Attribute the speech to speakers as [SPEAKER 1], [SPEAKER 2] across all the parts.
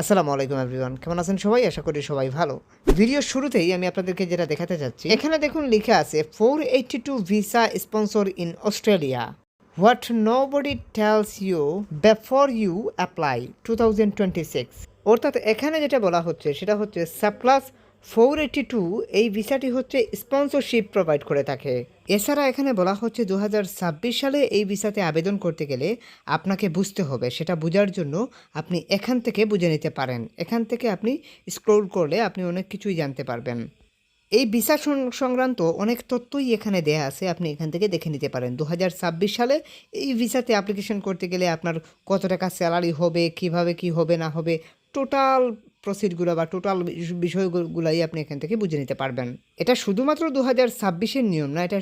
[SPEAKER 1] আসসালামু আলাইকুম এভরিওয়ান, কেমন আছেন সবাই? আশা করি সবাই ভালো। ভিডিওর শুরুতেই আমি আপনাদেরকে যেটা দেখাতে চাচ্ছি, এখানে দেখুন লিখা আছে 482 visa sponsor in Australia, what nobody tells you before you apply 2026। অর্থাৎ এখানে যেটা বলা হচ্ছে সেটা হচ্ছে সাপ্লাস 482 এই ভিসাটি হচ্ছে স্পন্সরশিপ প্রোভাইড করে থাকে। এছাড়া এখানে বলা হচ্ছে 2026 সালে এই ভিসাতে আবেদন করতে গেলে আপনাকে বুঝতে হবে, সেটা বোঝার জন্য আপনি এখান থেকে বুঝে নিতে পারেন। এখান থেকে আপনি স্ক্রল করলে আপনি অনেক কিছুই জানতে পারবেন। এই ভিসা সংক্রান্ত অনেক তথ্যই এখানে দেয়া আছে, আপনি এখান থেকে দেখে নিতে পারেন। 2026 সালে এই ভিসাতে অ্যাপ্লিকেশন করতে গেলে আপনার কত টাকা স্যালারি হবে, কিভাবে কি হবে না হবে, টোটাল প্রসিডগুলো বা টোটাল বিষয়গুলাই আপনি এখান থেকে বুঝে নিতে পারবেন। এটা শুধুমাত্র 2026-এর নিয়ম না, এটা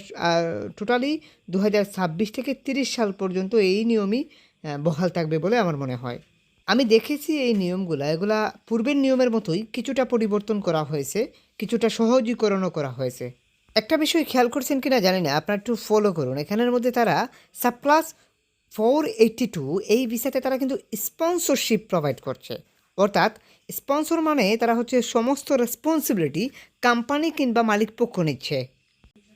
[SPEAKER 1] টোটালি 2026 থেকে 30 সাল পর্যন্ত এই নিয়মই বহাল থাকবে বলে আমার মনে হয়। আমি দেখেছি এই নিয়মগুলা, এগুলা পূর্বের নিয়মের মতোই কিছুটা পরিবর্তন করা হয়েছে, কিছুটা সহজীকরণও করা হয়েছে। একটা বিষয় খেয়াল করছেন কিনা জানি না, আপনার একটু ফলো করুন। এখানের মধ্যে তারা সাপ্লাস 482 এই ভিসাতে তারা কিন্তু স্পন্সরশিপ প্রোভাইড করছে। অর্থাৎ স্পন্সর মানে তারা হচ্ছে সমস্ত রেসপন্সিবিলিটি কোম্পানি কিংবা মালিক পক্ষ নিচ্ছে।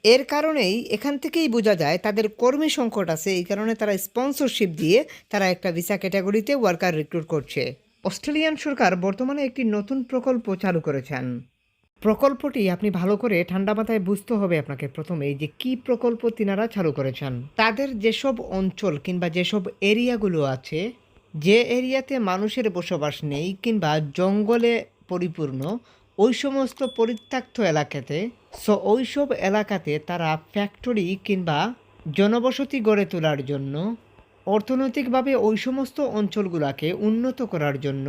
[SPEAKER 1] এর কারণেই এখান থেকেই বোঝা যায় তাদের কর্মী সংকট আছে, এই কারণে তারা স্পন্সরশিপ দিয়ে তারা একটা ভিসা ক্যাটাগরিতে ওয়ার্কার রিক্রুট করছে। অস্ট্রেলিয়ান সরকার বর্তমানে একটি নতুন প্রকল্প চালু করেছেন। প্রকল্পটি আপনি ভালো করে ঠান্ডা মাথায় বুঝতে হবে আপনাকে প্রথমেই যে কি প্রকল্প তিনারা চালু করেছেন। তাদের যেসব অঞ্চল কিংবা যেসব এরিয়াগুলো আছে, যে এরিয়াতে মানুষের বসবাস নেই কিংবা জঙ্গলে পরিপূর্ণ, ওই সমস্ত পরিত্যক্ত এলাকাতে ওইসব এলাকাতে তারা ফ্যাক্টরি কিংবা জনবসতি গড়ে তোলার জন্য, অর্থনৈতিকভাবে ওই সমস্ত অঞ্চলগুলোকে উন্নত করার জন্য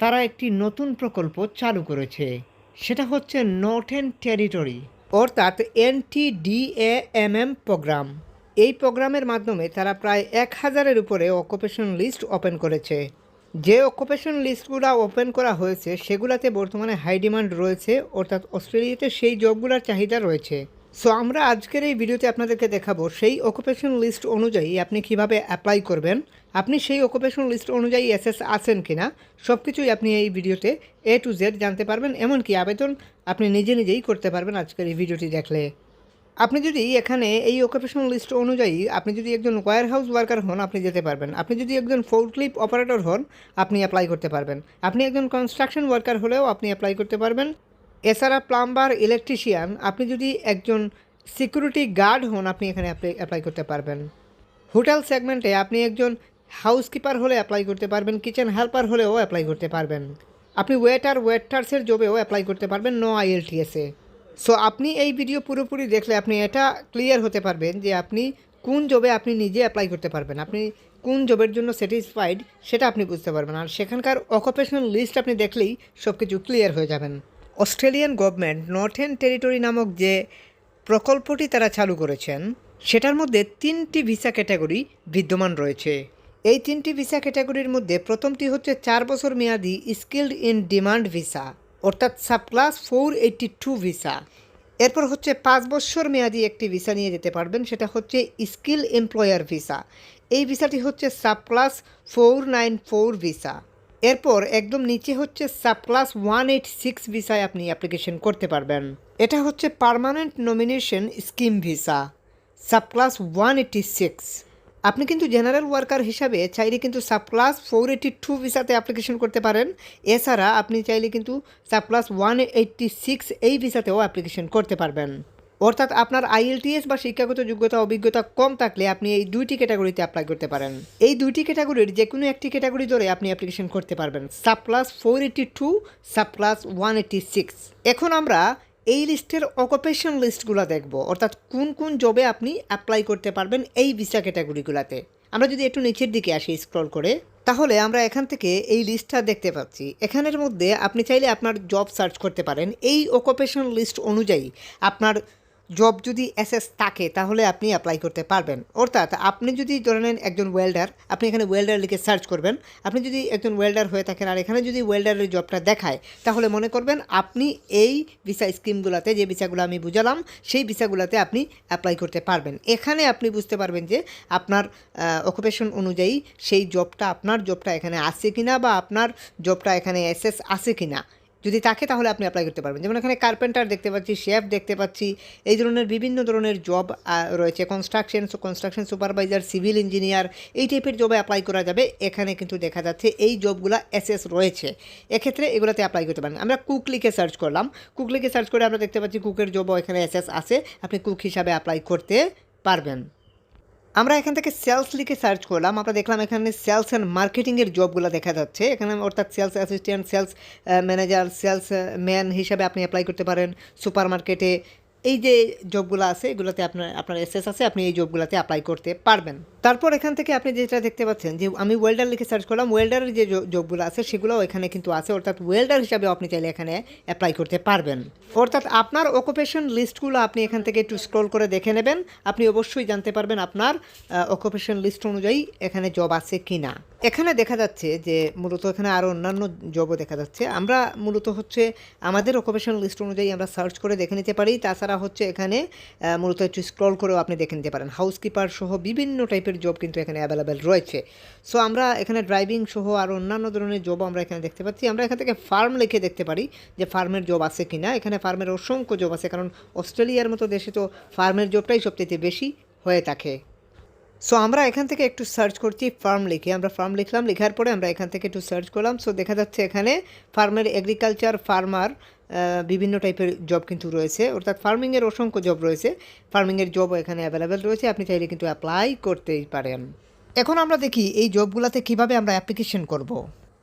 [SPEAKER 1] তারা একটি নতুন প্রকল্প চালু করেছে। সেটা হচ্ছে নর্থেন টেরিটরি, অর্থাৎ NTDAMM প্রোগ্রাম। এই প্রোগ্রামের মাধ্যমে তারা প্রায় 1000-এর উপরে অকুপেশন লিস্ট ওপেন করেছে। যে অকুপেশন লিস্টগুলো ওপেন করা হয়েছে সেগুলোতে বর্তমানে হাই ডিমান্ড রয়েছে, অর্থাৎ অস্ট্রেলিয়াতে সেই জবগুলোর চাহিদা রয়েছে। সো আমরা আজকের এই ভিডিওতে আপনাদেরকে দেখাবো সেই অকুপেশন লিস্ট অনুযায়ী আপনি কিভাবে অ্যাপ্লাই করবেন, আপনি সেই অকুপেশন লিস্ট অনুযায়ী এসএস আছেন কিনা, সব কিছুই আপনি এই ভিডিওতে A to Z জানতে পারবেন। এমনকি আবেদন আপনি নিজে নিজেই করতে পারবেন আজকের এই ভিডিওটি দেখলে। আপনি যদি এখানে এই অকুপেশনাল লিস্ট অনুযায়ী আপনি যদি একজন ওয়্যার হাউস ওয়ার্কার হন, আপনি যেতে পারবেন। আপনি যদি একজন ফোর্কলিফট অপারেটর হন, আপনি অ্যাপ্লাই করতে পারবেন। আপনি একজন কনস্ট্রাকশন ওয়ার্কার হলেও আপনি অ্যাপ্লাই করতে পারবেন। এছাড়া প্লাম্বার, ইলেকট্রিশিয়ান, আপনি যদি একজন সিকিউরিটি গার্ড হন, আপনি এখানে অ্যাপ্লাই করতে পারবেন। হোটেল সেগমেন্টে আপনি একজন হাউসকিপার হলে অ্যাপ্লাই করতে পারবেন, কিচেন হেল্পার হলেও অ্যাপ্লাই করতে পারবেন। আপনি ওয়েটার্সের জবেও অ্যাপ্লাই করতে পারবেন, নো IELTS-এ। সো আপনি এই ভিডিও পুরোপুরি দেখলে আপনি এটা ক্লিয়ার হতে পারবেন যে আপনি কোন জবে আপনি নিজে অ্যাপ্লাই করতে পারবেন, আপনি কোন জবের জন্য স্যাটিসফাইড সেটা আপনি বুঝতে পারবেন। আর সেখানকার অকুপেশনাল লিস্ট আপনি দেখলেই সব কিছু ক্লিয়ার হয়ে যাবেন। অস্ট্রেলিয়ান গভর্নমেন্ট নর্থেন টেরিটরি নামক যে প্রকল্পটি তারা চালু করেছেন, সেটার মধ্যে 3টি ভিসা ক্যাটাগরি বিদ্যমান রয়েছে। এই 3টি ভিসা ক্যাটাগরির মধ্যে প্রথমটি হচ্ছে 4 বছর মেয়াদি স্কিলড ইন ডিমান্ড ভিসা, অর্থাৎ সাপ্লাস 482 ভিসা। এরপর হচ্ছে 5 বছর মেয়াদি একটি ভিসা নিয়ে যেতে পারবেন, সেটা হচ্ছে স্কিল এমপ্লয়ার ভিসা। এই ভিসাটি হচ্ছে সাপ্লাস 494 ভিসা। এরপর একদম নিচে হচ্ছে সাপ্লাস 186 ভিসায় আপনি অ্যাপ্লিকেশন করতে পারবেন। এটা হচ্ছে পার্মানেন্ট নমিনেশন স্কিম ভিসা, সাপ্লাস 186। আপনি কিন্তু জেনারেল ওয়ার্কার হিসাবে চাইলে কিন্তু সাপ্লাস 482 ভিসাতে অ্যাপ্লিকেশন করতে পারেন। এছাড়া আপনি চাইলে কিন্তু সাপ্লাস 186 এই ভিসাতেও অ্যাপ্লিকেশন করতে পারবেন। অর্থাৎ আপনার IELTS বা শিক্ষাগত যোগ্যতা অভিজ্ঞতা কম থাকলে আপনি এই 2টি ক্যাটাগরিতে অ্যাপ্লাই করতে পারেন। এই 2টি ক্যাটাগরির যে কোনো একটি ক্যাটাগরি ধরে আপনি অ্যাপ্লিকেশন করতে পারবেন, সাপ্লাস 482, সাপ্লাস 186। এখন আমরা এই লিস্টের অকুপেশন লিস্টগুলো দেখব, অর্থাৎ কোন কোন জবে আপনি অ্যাপ্লাই করতে পারবেন এই ভিসা ক্যাটাগরিগুলোতে। আমরা যদি একটু নিচের দিকে আসি স্ক্রল করে, তাহলে আমরা এখান থেকে এই লিস্টটা দেখতে পাচ্ছি। এখানের মধ্যে আপনি চাইলে আপনার জব সার্চ করতে পারেন এই অকুপেশন লিস্ট অনুযায়ী। আপনার জব যদি এসএস থাকে তাহলে আপনি অ্যাপ্লাই করতে পারবেন। অর্থাৎ আপনি যদি ধরে নেন একজন ওয়েল্ডার, আপনি এখানে ওয়েল্ডার লিখে সার্চ করবেন। আপনি যদি একজন ওয়েল্ডার হয়ে থাকেন আর এখানে যদি ওয়েল্ডারের জবটা দেখায়, তাহলে মনে করবেন আপনি এই ভিসা স্কিমগুলোতে, যে ভিসাগুলো আমি বুঝালাম, সেই ভিসাগুলোতে আপনি অ্যাপ্লাই করতে পারবেন। এখানে আপনি বুঝতে পারবেন যে আপনার অকুপেশন অনুযায়ী সেই জবটা, আপনার জবটা এখানে আছে কিনা, বা আপনার জবটা এখানে এসএস আছে কিনা। যদি থাকে তাহলে আপনি অ্যাপ্লাই করতে পারবেন। যেমন এখানে কার্পেন্টার দেখতে পাচ্ছি, শেফ দেখতে পাচ্ছি, এই ধরনের বিভিন্ন ধরনের জব রয়েছে। কনস্ট্রাকশন সুপারভাইজার, সিভিল ইঞ্জিনিয়ার, এই টাইপের জবে অ্যাপ্লাই করা যাবে। এখানে কিন্তু দেখা যাচ্ছে এই জবগুলো এসএস রয়েছে, এক্ষেত্রে এগুলোতে অ্যাপ্লাই করতে পারেন। আমরা কুক লিখে সার্চ করলাম, কুক লিখে সার্চ করে আমরা দেখতে পাচ্ছি কুকের জবও এখানে এসএস আছে, আপনি কুক হিসাবে অ্যাপ্লাই করতে পারবেন। আমরা এখান থেকে সেলস লিখে সার্চ করলাম, আমরা দেখলাম এখানে সেলস অ্যান্ড মার্কেটিংয়ের জবগুলো দেখা যাচ্ছে এখানে, অর্থাৎ sales assistant, sales manager, salesman হিসাবে আপনি অ্যাপ্লাই করতে পারেন। সুপার মার্কেটে এই যে জবগুলো আছে এগুলোতে আপনার এসএস আছে, আপনি এই জবগুলোতে অ্যাপ্লাই করতে পারবেন। তারপর এখান থেকে আপনি যেটা দেখতে পাচ্ছেন যে আমি ওয়েল্ডার লিখে সার্চ করলাম, ওয়েল্ডারের যে জবগুলো আছে সেগুলোও এখানে কিন্তু আছে, অর্থাৎ ওয়েল্ডার হিসাবে আপনি চাইলে এখানে অ্যাপ্লাই করতে পারবেন। অর্থাৎ আপনার অকুপেশন লিস্টগুলো আপনি এখান থেকে একটু স্ক্রল করে দেখে নেবেন, আপনি অবশ্যই জানতে পারবেন আপনার অকুপেশন লিস্ট অনুযায়ী এখানে জব আছে কি না। এখানে দেখা যাচ্ছে যে মূলত এখানে আরও অন্যান্য জবও দেখা যাচ্ছে। আমরা মূলত হচ্ছে আমাদের অকুপেশন লিস্ট অনুযায়ী আমরা সার্চ করে দেখে নিতে পারি। তাছাড়া হচ্ছে এখানে মূলত একটু স্ক্রল করেও আপনি দেখে নিতে পারেন। হাউসকিপার সহ বিভিন্ন টাইপের জব কিন্তু এখানে অ্যাভেলেবেল রয়েছে। সো আমরা এখানে ড্রাইভিং সহ আর অন্যান্য ধরনের জবও আমরা এখানে দেখতে পাচ্ছি। আমরা এখান থেকে ফার্ম লিখে দেখতে পারি যে ফার্মের জব আছে কি না। এখানে ফার্মের অসংখ্য জব আছে, কারণ অস্ট্রেলিয়ার মতো দেশে তো ফার্মের জবটাই সবচেয়ে বেশি হয়ে থাকে। সো আমরা এখান থেকে একটু সার্চ করছি ফার্ম লিখে, আমরা ফার্ম লিখলাম, লেখার পরে আমরা এখান থেকে একটু সার্চ করলাম। সো দেখা যাচ্ছে এখানে ফার্মের এগ্রিকালচার, ফার্মার, বিভিন্ন টাইপের জব কিন্তু রয়েছে, অর্থাৎ ফার্মিংয়ের অসংখ্য জব রয়েছে। ফার্মিংয়ের জবও এখানে অ্যাভেলেবেল রয়েছে, আপনি চাইলে কিন্তু অ্যাপ্লাই করতেই পারেন। এখন আমরা দেখি এই জবগুলোতে কিভাবে আমরা অ্যাপ্লিকেশন করব।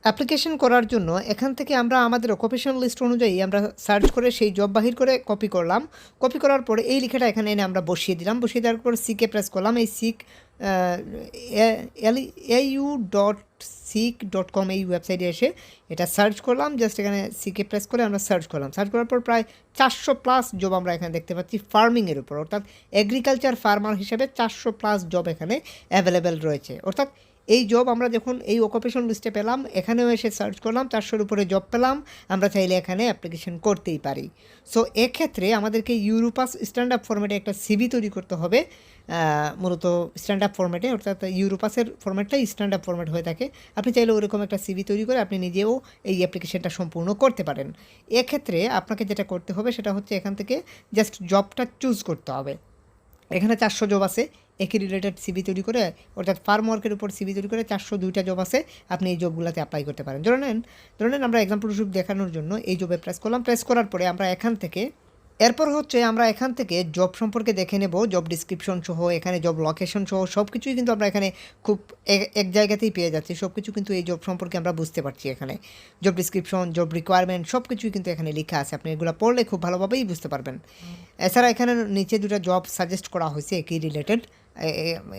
[SPEAKER 1] অ্যাপ্লিকেশন করার জন্য এখান থেকে আমরা আমাদের অকুপেশন লিস্ট অনুযায়ী আমরা সার্চ করে সেই জব বাহির করে কপি করলাম। কপি করার পরে এই লেখাটা এখানে এনে আমরা বসিয়ে দিলাম, বসিয়ে দেওয়ার পর সিকে প্রেস করলাম। এই sick.com এই ওয়েবসাইটে এসে এটা সার্চ করলাম, জাস্ট এখানে সিকে প্রেস করে আমরা সার্চ করলাম। সার্চ করার পর প্রায় 400+ জব আমরা এখানে দেখতে পাচ্ছি ফার্মিংয়ের উপর, অর্থাৎ এগ্রিকালচার ফার্মার হিসেবে 400+ জব এখানে অ্যাভেলেবেল রয়েছে। অর্থাৎ এই জব আমরা যখন এই অকুপেশন লিস্টে পেলাম, এখানেও এসে সার্চ করলাম, 400-র উপরে জব পেলাম, আমরা চাইলে এখানে অ্যাপ্লিকেশন করতেই পারি। সো এক্ষেত্রে আমাদেরকে ইউরোপাস স্ট্যান্ড আপ ফরম্যাটে একটা সিভি তৈরি করতে হবে, মূলত স্ট্যান্ড আপ ফরম্যাটে, অর্থাৎ ইউরোপাসের ফরম্যাটটাই স্ট্যান্ড আপ ফরম্যাট হয়ে থাকে। আপনি চাইলে ওরকম একটা সিভি তৈরি করে আপনি নিজেও এই অ্যাপ্লিকেশনটা সম্পূর্ণ করতে পারেন। এক্ষেত্রে আপনাকে যেটা করতে হবে সেটা হচ্ছে এখান থেকে জাস্ট জবটা চুজ করতে হবে। এখানে 400 জব আছে, একই রিলেটেড সিভি তৈরি করে, অর্থাৎ ফার্ম ওয়ার্কের উপর সিভি তৈরি করে 402টা জব আছে, আপনি এই জবগুলোতে অ্যাপ্লাই করতে পারেন। ধরে নেন আমরা এক্সাম্পল রূপ দেখানোর জন্য এই জবে প্রেস করলাম। প্রেস করার পরে আমরা এখান থেকে এরপর হচ্ছে আমরা এখান থেকে জব সম্পর্কে দেখে নেব, জব ডিসক্রিপশন সহ, এখানে জব লোকেশন সহ সব কিছুই কিন্তু আমরা এখানে খুব এক জায়গাতেই পেয়ে যাচ্ছি। সব কিছু কিন্তু এই জব সম্পর্কে আমরা বুঝতে পারছি। এখানে জব ডিসক্রিপশন, জব রিকোয়ারমেন্ট সব কিছুই কিন্তু এখানে লেখা আছে, আপনি এগুলো পড়লে খুব ভালোভাবেই বুঝতে পারবেন। এছাড়া এখানে নিচে দুটো জব সাজেস্ট করা হয়েছে একই রিলেটেড,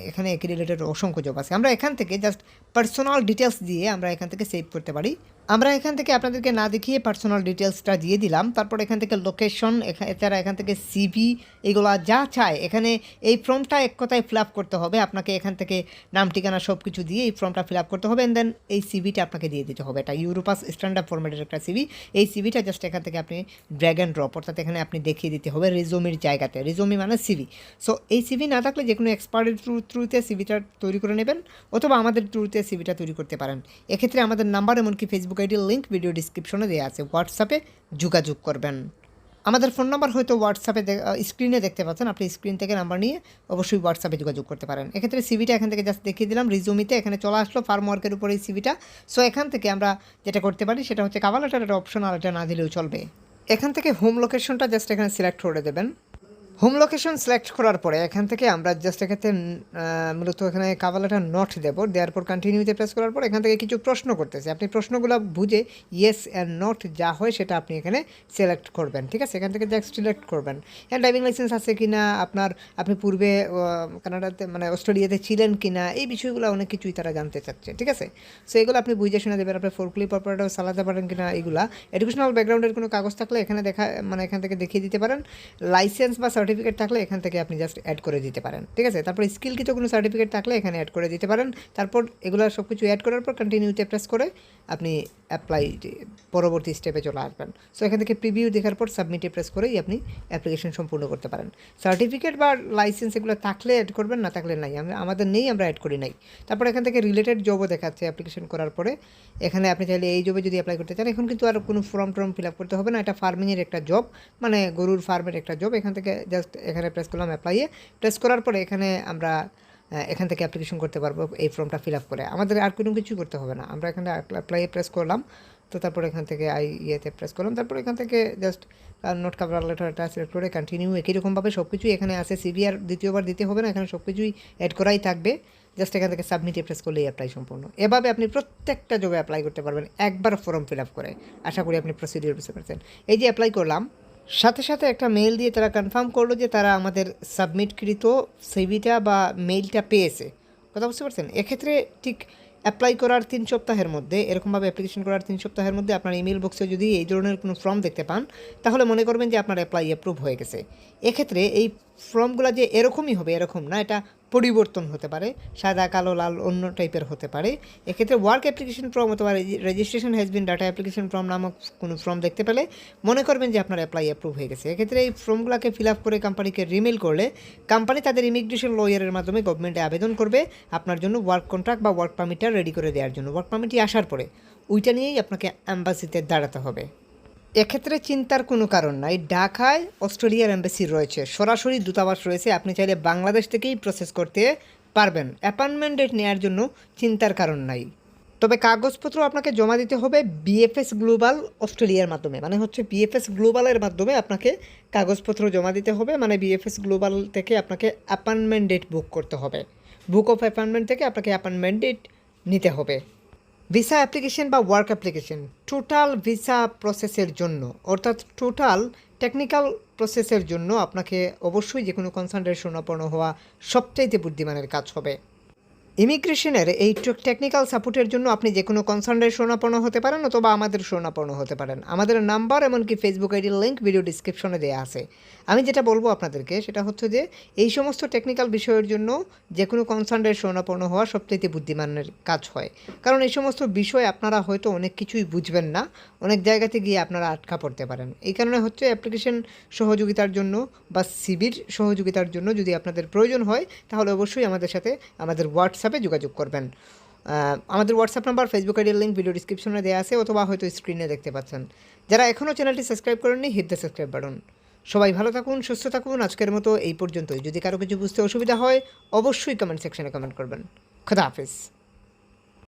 [SPEAKER 1] এখানে একই রিলেটেড অসংখ্য জব আছে। আমরা এখান থেকে জাস্ট পার্সোনাল ডিটেলস দিয়ে আমরা এখান থেকে সেভ করতে পারি। আমরা এখান থেকে আপনাদেরকে না দেখিয়ে পার্সোনাল ডিটেলসটা দিয়ে দিলাম। তারপর এখান থেকে লোকেশন, এছাড়া এখান থেকে সিভি, এগুলো যা চায় এখানে এই ফর্মটা এক কথায় ফিল আপ করতে হবে। আপনাকে এখান থেকে নাম, ঠিকানা সব কিছু দিয়ে এই ফর্মটা ফিল আপ করতে হবে, অ্যান্ড দেন এই সিভিটা আপনাকে দিয়ে দিতে হবে। এটা ইউরোপাস স্ট্যান্ড আপ ফরম্যাটের একটা সিভি। এই সিভিটা জাস্ট এখান থেকে আপনি ড্র্যাগ অ্যান্ড ড্রপ, অর্থাৎ এখানে আপনি দেখিয়ে দিতে হবে রেজুমির জায়গাতে। রেজুমি মানে সিভি। সো এই সিভি না থাকলে যে কোনো এক্সপার্টের থ্রুতে সিভিটা তৈরি করে নেবেন, অথবা আমাদের থ্রুতে সিভিটা তৈরি করতে পারেন। এক্ষেত্রে আমাদের নাম্বার, এমনকি ফেসবুক আইডির লিঙ্ক ভিডিও ডিসক্রিপশনে দেওয়া আছে, হোয়াটসঅ্যাপে যোগাযোগ করবেন। আমাদের ফোন নাম্বার হয়তো হোয়াটসঅ্যাপে স্ক্রিনে দেখতে পাচ্ছেন, আপনি স্ক্রিন থেকে নাম্বার নিয়ে অবশ্যই হোয়াটসঅ্যাপে যোগাযোগ করতে পারেন। এক্ষেত্রে সিভিটা এখান থেকে জাস্ট দেখিয়ে দিলাম, রিজুমিতে এখানে চলে আসলো ফার্ম ওয়ার্কের উপরে এই সিভিটা। সো এখান থেকে আমরা যেটা করতে পারি সেটা হচ্ছে কাভার লেটার, একটা অপশন, আর এটা না দিলেও চলবে। এখান থেকে হোম লোকেশনটা জাস্ট এখানে সিলেক্ট করে দেবেন। হোম লোকেশন সিলেক্ট করার পরে এখান থেকে আমরা জাস্ট এক্ষেত্রে মূলত এখানে কাভার লেটার নট দেবো, দেওয়ার পর কন্টিনিউতে প্রেস করার পর এখান থেকে কিছু প্রশ্ন করতেছে, আপনি প্রশ্নগুলো বুঝে ইয়েস অ্যান্ড নট যা হয় সেটা আপনি এখানে সিলেক্ট করবেন। ঠিক আছে, এখান থেকে জাস্ট সিলেক্ট করবেন। হ্যাঁ, ড্রাইভিং লাইসেন্স আছে কি না, আপনি পূর্বে কানাডাতে মানে অস্ট্রেলিয়াতে ছিলেন কি না, এই বিষয়গুলো অনেক কিছুই তারা জানতে চাচ্ছে। ঠিক আছে, সো এগুলো আপনি বুঝে শুনে দেবেন। আপনি ফোরক্লিপ অপারেটর চালাতে পারেন কিনা, এগুলা এডুকেশনাল ব্যাকগ্রাউন্ডের কোনো কাগজ থাকলে এখানে এখান থেকে দেখিয়ে দিতে পারেন। লাইসেন্স বা সার্টিফিকেট থাকলে এখান থেকে আপনি জাস্ট অ্যাড করে দিতে পারেন, ঠিক আছে। তারপর স্কিলকৃত কোনো সার্টিফিকেট থাকলে এখানে অ্যাড করে দিতে পারেন। তারপর এগুলো সব কিছু অ্যাড করার পর কন্টিনিউতে প্রেস করে আপনি অ্যাপ্লাই পরবর্তী স্টেপে চলে আসবেন। সো এখান থেকে প্রিভিউ দেখার পর সাবমিটে প্রেস করেই আপনি অ্যাপ্লিকেশন সম্পূর্ণ করতে পারেন। সার্টিফিকেট বা লাইসেন্স এগুলো থাকলে অ্যাড করবেন, না থাকলে নাই, আমাদের নেই, আমরা অ্যাড করি নাই। তারপর এখান থেকে রিলেটেড জবও দেখাচ্ছে অ্যাপ্লিকেশন করার পরে। এখানে আপনি চাইলে এই জবে যদি অ্যাপ্লাই করতে চান, এখন কিন্তু আর কোনো ফর্ম ফিল আপ করতে হবে না। এটা ফার্মিংয়ের একটা জব, মানে গরুর ফার্মের একটা জব। এখান থেকে জাস্ট এখানে প্রেস করলাম অ্যাপ্লাইয়ে, প্রেস করার পরে এখানে আমরা এখান থেকে অ্যাপ্লিকেশন করতে পারবো এই ফর্মটা ফিল আপ করে। আমাদের আর কোনো কিছু করতে হবে না। আমরা এখানে অ্যাপ্লাইয়ে প্রেস করলাম, তো তারপর এখান থেকে ইয়েতে প্রেস করলাম। তারপর এখান থেকে জাস্ট নোট কভার লেটারটা সিলেক্ট করে কন্টিনিউ, একই রকমভাবে সব কিছুই এখানে আছে। সিভি আর দ্বিতীয়বার দিতে হবে না, এখানে সব কিছুই অ্যাড করাই থাকবে। জাস্ট এখান থেকে সাবমিটে প্রেস করলেই অ্যাপ্লাই সম্পূর্ণ। এভাবে আপনি প্রত্যেকটা জবে অ্যাপ্লাই করতে পারবেন একবার ফর্ম ফিল আপ করে। আশা করি আপনি প্রসিডিওর বুঝতে পারছেন। এই যে অ্যাপ্লাই করলাম, সাথে সাথে একটা মেল দিয়ে তারা কনফার্ম করলো যে তারা আমাদের সাবমিটকৃত সিভিটা বা মেইলটা পেয়েছে। কথা বুঝতে পারছেন। এক্ষেত্রে ঠিক অ্যাপ্লাই করার 3 সপ্তাহের মধ্যে, এরকমভাবে অ্যাপ্লিকেশন করার 3 সপ্তাহের মধ্যে আপনার ইমেল বক্সে যদি এই ধরনের কোনো ফর্ম দেখতে পান, তাহলে মনে করবেন যে আপনার অ্যাপ্লাই অ্যাপ্রুভ হয়ে গেছে। এক্ষেত্রে এই ফর্মগুলো যে এরকমই হবে এরকম না, এটা পরিবর্তন হতে পারে, সাদা কালো লাল অন্য টাইপের হতে পারে। এক্ষেত্রে ওয়ার্ক অ্যাপ্লিকেশন ফর্ম অথবা registration has been data application form নামক কোনো ফর্ম দেখতে পেলে মনে করবেন যে আপনার অ্যাপ্লাই অ্যাপ্রুভ হয়ে গেছে। এক্ষেত্রে এই ফর্মগুলোকে ফিল আপ করে কোম্পানিকে রিমেল করলে কোম্পানি তাদের ইমিগ্রেশন লয়ারের মাধ্যমে গভর্নমেন্টে আবেদন করবে আপনার জন্য ওয়ার্ক কন্ট্রাক্ট বা ওয়ার্ক পারমিটটা রেডি করে দেওয়ার জন্য। ওয়ার্ক পারমিটটি আসার পরে ওইটা নিয়েই আপনাকে অ্যাম্বাসিতে দাঁড়াতে হবে। এক্ষেত্রে চিন্তার কোনো কারণ নাই। ঢাকায় অস্ট্রেলিয়ার এম্বাসি রয়েছে, সরাসরি দূতাবাস রয়েছে, আপনি চাইলে বাংলাদেশ থেকেই প্রসেস করতে পারবেন। অ্যাপয়েন্টমেন্ট ডেট নেওয়ার জন্য চিন্তার কারণ নাই। তবে কাগজপত্র আপনাকে জমা দিতে হবে বিএফএস গ্লোবাল অস্ট্রেলিয়ার মাধ্যমে, মানে হচ্ছে বিএফএস গ্লোবালের মাধ্যমে আপনাকে কাগজপত্র জমা দিতে হবে। মানে বিএফএস গ্লোবাল থেকে আপনাকে অ্যাপয়েন্টমেন্ট ডেট বুক করতে হবে। বুক অফ অ্যাপয়েন্টমেন্ট থেকে আপনাকে অ্যাপয়েন্টমেন্ট ডেট নিতে হবে। ভিসা অ্যাপ্লিকেশন বা ওয়ার্ক অ্যাপ্লিকেশন টোটাল ভিসা প্রসেসের জন্য, অর্থাৎ টোটাল টেকনিক্যাল প্রসেসের জন্য আপনাকে অবশ্যই যে কোনো কনসালটেন্টের শরণাপন্ন হওয়া সবচাইতে বুদ্ধিমানের কাজ হবে। ইমিগ্রেশনের এই টেকনিক্যাল সাপোর্টের জন্য আপনি যে কোনো কনসালটেন্টের শরণাপন্ন হতে পারেন অথবা আমাদের শরণাপন্ন হতে পারেন। আমাদের নাম্বার এমনকি ফেসবুক আইডির লিঙ্ক ভিডিও ডিসক্রিপশনে দেওয়া আছে। আমি যেটা বলবো আপনাদেরকে সেটা হচ্ছে যে এই সমস্ত টেকনিক্যাল বিষয়ের জন্য যে কোনো কনসালটেন্টের শরণাপন্ন হওয়া সবচাইতে বুদ্ধিমানের কাজ হয়। কারণ এই সমস্ত বিষয় আপনারা হয়তো অনেক কিছুই বুঝবেন না, অনেক জায়গাতে গিয়ে আপনারা আটকা পড়তে পারেন। এই কারণে হচ্ছে অ্যাপ্লিকেশন সহযোগিতার জন্য বা সিভির সহযোগিতার জন্য যদি আপনাদের প্রয়োজন হয় তাহলে অবশ্যই আমাদের সাথে আমাদের হোয়াটসঅ্যাপে যোগাযোগ করবেন। আমাদের হোয়াটসঅ্যাপ নাম্বার ফেসবুক আইডির লিঙ্ক ভিডিও ডিসক্রিপশনে দেওয়া আছে অথবা হয়তো স্ক্রিনে দেখতে পাচ্ছেন। যারা এখনও চ্যানেলটি সাবস্ক্রাইব করেননি, হিট দ্য সাবস্ক্রাইব বাটন। সবাই ভালো থাকুন, সুস্থ থাকুন। আজকের মতো এই পর্যন্তই। যদি কারো কিছু বুঝতে অসুবিধা হয় অবশ্যই কমেন্ট সেকশনে কমেন্ট করবেন। খোদা হাফেজ।